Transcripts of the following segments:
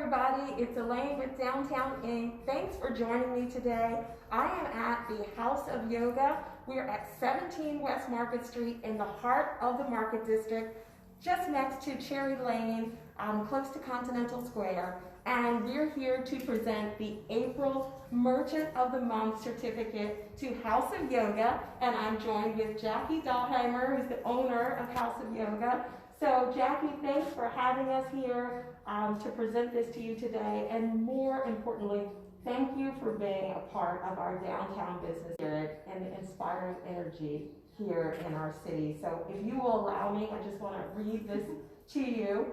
everybody. It's Elaine with Downtown Inc. Thanks for joining me today. I am at the House of Yoga. We're at 17 West Market Street in the heart of the Market District, just next to Cherry Lane, close to Continental Square. And we're here to present the April Merchant of the Month certificate to House of Yoga. And I'm joined with Jackie Dahlheimer, who's the owner of House of Yoga. So Jackie, thanks for having us here to present this to you today. And more importantly, thank you for being a part of our downtown business spirit and the inspiring energy here in our city. So if you will allow me, I just want to read this to you.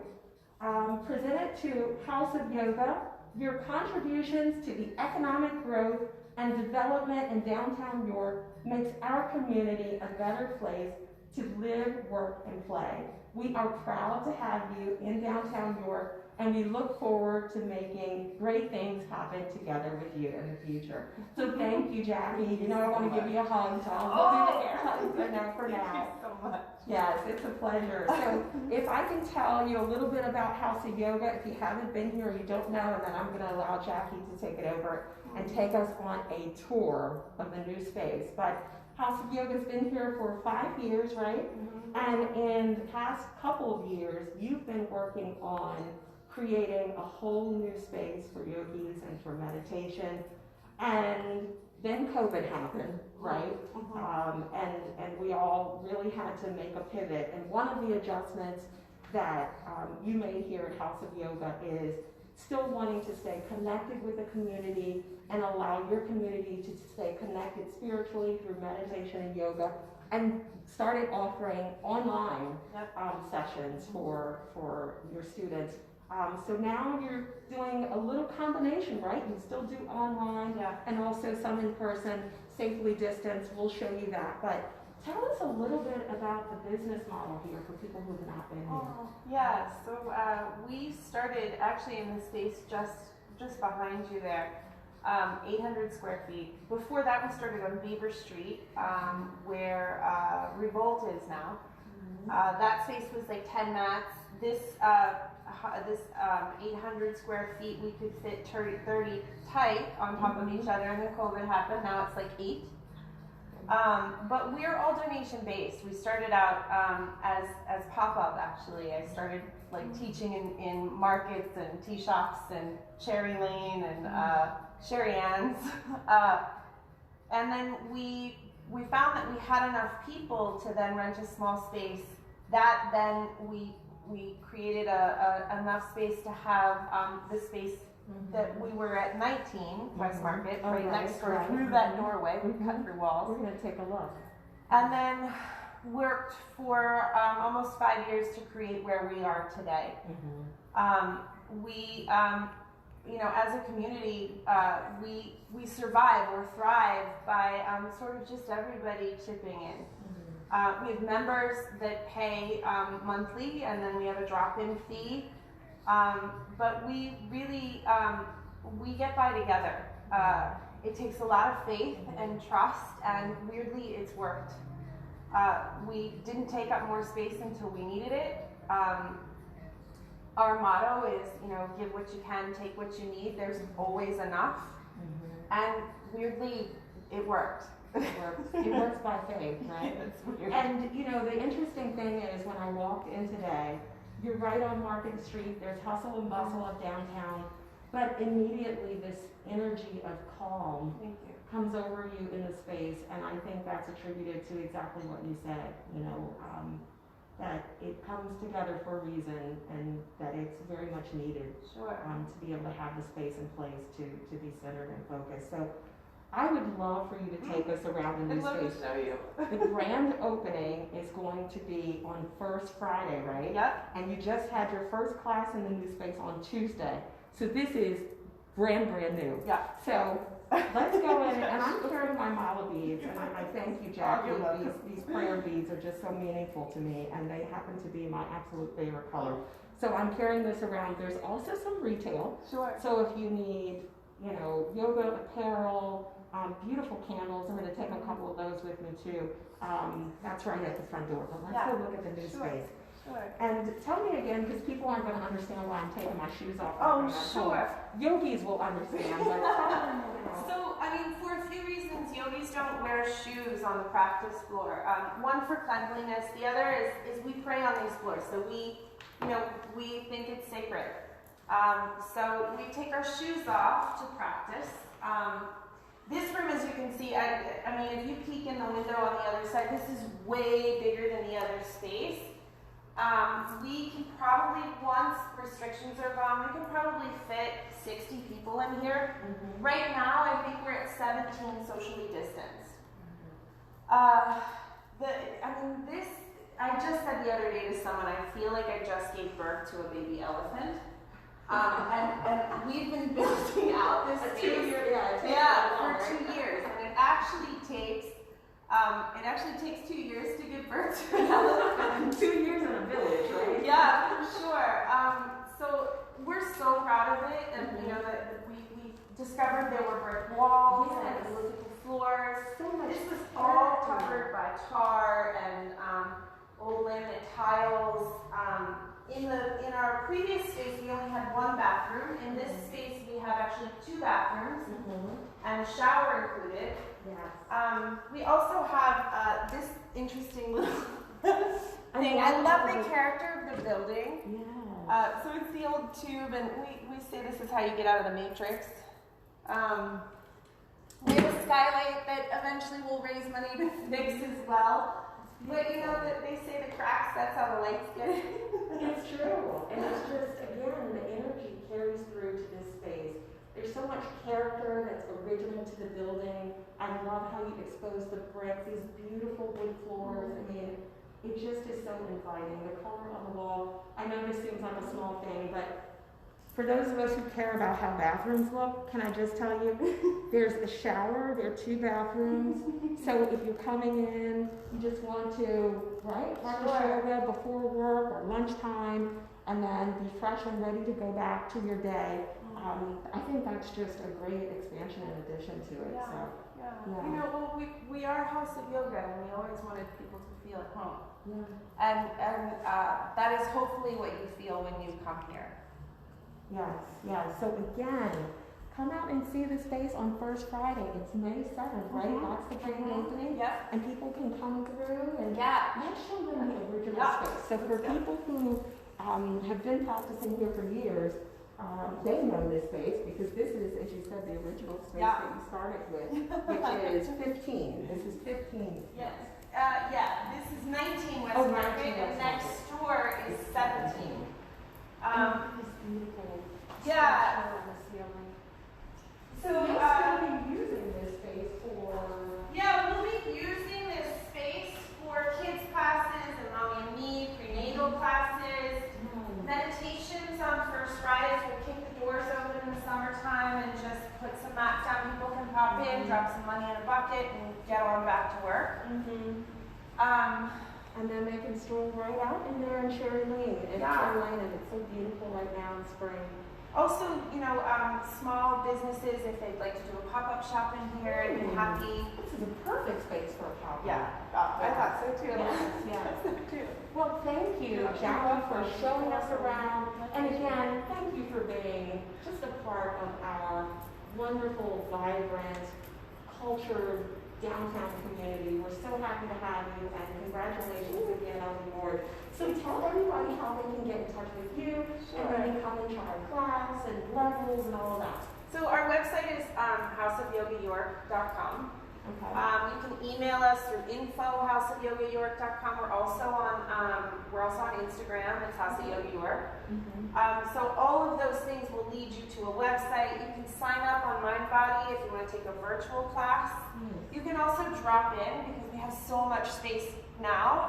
Present it to House of Yoga. Your contributions to the economic growth and development in downtown York makes our community a better place to live, work, and play. We are proud to have you in downtown York, and we look forward to making great things happen together with you in the future. So thank you, Jackie. You know I want to give you a hug, so we'll do the air hugs for now. Thank you so much. Yes, it's a pleasure. So if I can tell you a little bit about House of Yoga, if you haven't been here or you don't know, and then I'm going to allow Jackie to take it over and take us on a tour of the new space. But House of Yoga's been here for 5 years, right? And in the past couple of years, you've been working on creating a whole new space for yogis and for meditation. And then COVID happened, right? And we all really had to make a pivot. And one of the adjustments that you made here at House of Yoga is still wanting to stay connected with the community and allow your community to stay connected spiritually through meditation and yoga, and started offering online sessions for your students. So now you're doing a little combination, right? You still do online and also some in person, safely distanced. We'll show you that. But tell us a little bit about the business model here for people who have not been here. Yeah, so we started actually in the space just behind you there, 800 square feet. Before that, we started on Beaver Street, where Revolt is now. That space was like 10 mats. This 800 square feet, we could fit 30 tight on top of each other, and then COVID happened. Now it's like 8. But we're all donation based. We started out as pop-up actually. I started like teaching in markets and tea shops and Cherry Lane and Sherry Ann's. And then we found that we had enough people to then rent a small space. That then we created enough space to have the space that we were at 19 West Market, right next door, through that doorway. We cut through walls. We're going to take a look. And then worked for almost 5 years to create where we are today. We, as a community, we survive or thrive by sort of just everybody chipping in. We have members that pay monthly, and then we have a drop-in fee. But we really, we get by together. It takes a lot of faith and trust, and weirdly, it's worked. We didn't take up more space until we needed it. Our motto is, give what you can, take what you need. There's always enough. And weirdly, it worked. It works by faith, right? And the interesting thing is when I walked in today, you're right on Market Street, there's hustle and bustle of downtown, but immediately this energy of calm comes over you in the space, and I think that's attributed to exactly what you said, that it comes together for a reason, and that it's very much needed to be able to have the space in place to be centered and focused. So I would love for you to take us around the new space. I'd love to show you. The grand opening is going to be on First Friday, right? Yep. And you just had your first class in the new space on Tuesday. So this is brand new. Yeah. So let's go in, and I'm carrying my mala beads, and I thank you, Jackie. These prayer beads are just so meaningful to me, and they happen to be my absolute favorite color. So I'm carrying this around. There's also some retail. Sure. So if you need, yoga apparel, beautiful candles. I'm going to take a couple of those with me too. That's right at the front door. But let's go look at the new space. Sure. And tell me again, because people aren't going to understand why I'm taking my shoes off. Oh, when I'm at sure. home. Yogis will understand, but tell them now. So, I mean, for a few reasons, yogis don't wear shoes on the practice floor. One for cleanliness. The other is we pray on these floors, so we think it's sacred. So we take our shoes off to practice. This room, as you can see, I mean, if you peek in the window on the other side, this is way bigger than the other space. We can probably, once restrictions are gone, we can probably fit 60 people in here. Mm-hmm. Right now, I think we're at 17 socially distanced. I just said the other day to someone, I feel like I just gave birth to a baby elephant. And we've been building out this space. 2 years, for 2 years. And it actually takes 2 years to give birth to an elephant. 2 years in a village, right? Yeah, for sure. So we're so proud of it, and you know that we discovered there were brick walls and we looked at the floors. So much. This was all covered by tar and old laminate tiles. In our previous space, we only had one bathroom. In this space, we have actually 2 bathrooms and a shower included. Yes. We also have this interesting little thing. I love the character of the building. Yeah. So it's the old tube, and we say this is how you get out of the Matrix. We have a skylight that eventually will raise money to fix as well. But you know that they say the cracks, that's how the lights get in. It's true. And it's just, again, the energy carries through to this space. There's so much character that's original to the building. I love how you expose the bricks, these beautiful wood floors. I mean, it just is so inviting. The color on the wall, I know this seems like a small thing, but for those of us who care about how bathrooms look, can I just tell you, there's a shower, there are 2 bathrooms. So if you're coming in, you just want to, practice yoga before work or lunchtime, and then be fresh and ready to go back to your day. I think that's just a great expansion in addition to it. Yeah. So, You know, well, we are a house of yoga, and we always wanted people to feel at home. yeah. And that is hopefully what you feel when you come here. Yes, yes. So again, come out and see the space on First Friday. It's May 7th, right? That's the grand opening. Yep. And people can come through and Yeah. let's show them the original Yeah. space. So for people who have been practicing here for years, they know this space because this is, as you said, the original space Yeah. that you started with, which is 15. This is 15. Yes. This is 19 West Oh, Market, 19 and West next door is 17. It's beautiful. Yeah. On the ceiling. So, You'll still be using this space for. yeah, we'll be using this space for kids classes and mommy and me, prenatal classes, meditations on First Fridays. We'll kick the doors open in the summertime and just put some mats down. People can pop in, drop some money in a bucket, and get on back to work. And then they can stroll right out in there in Cherry Lane. And Yeah. Cherry Lane, and it's so beautiful right now in spring. Also, you know, small businesses, if they'd like to do a pop-up shop in here and be happy. This is a perfect space for a pop-up. Yeah, I thought so too. Yes, yes. too. Well, thank you, Jackie, for showing us around. And again, thank you for being just a part of our wonderful, vibrant, cultured downtown community. We're so happy to have you, and congratulations again on the board. So tell everybody how they can get in touch with you, and then come and try class and levels and all of that. So our website is houseofyogayork.com. Okay. You can email us through info@houseofyogayork.com. We're also on Instagram. It's House of Yoga York. So all of those things will lead you to a website. You can sign up on MindBody if you want to take a virtual class. You can also drop in because we have so much space now.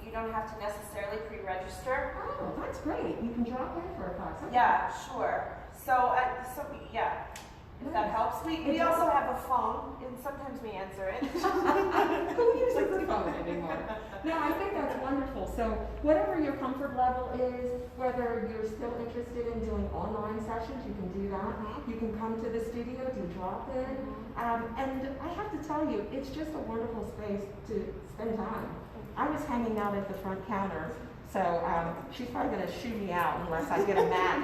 You don't have to necessarily pre-register. Oh, that's great. You can drop in for a class. Okay. Yeah, sure. So yeah. If that helps. We also have a phone, and sometimes we answer it. Who uses the phone anymore? No, I think that's wonderful. So whatever your comfort level is, whether you're still interested in doing online sessions, you can do that. You can come to the studio, do drop-in. And I have to tell you, it's just a wonderful space to spend time. I was hanging out at the front counter So she's probably going to shoo me out unless I get a mat.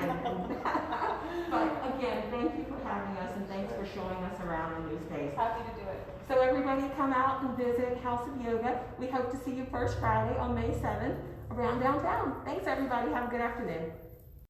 But again, thank you for having us, and thanks for showing us around the new space. Happy to do it. So everybody come out and visit House of Yoga. We hope to see you first Friday on May 7th around downtown. Thanks everybody. Have a good afternoon.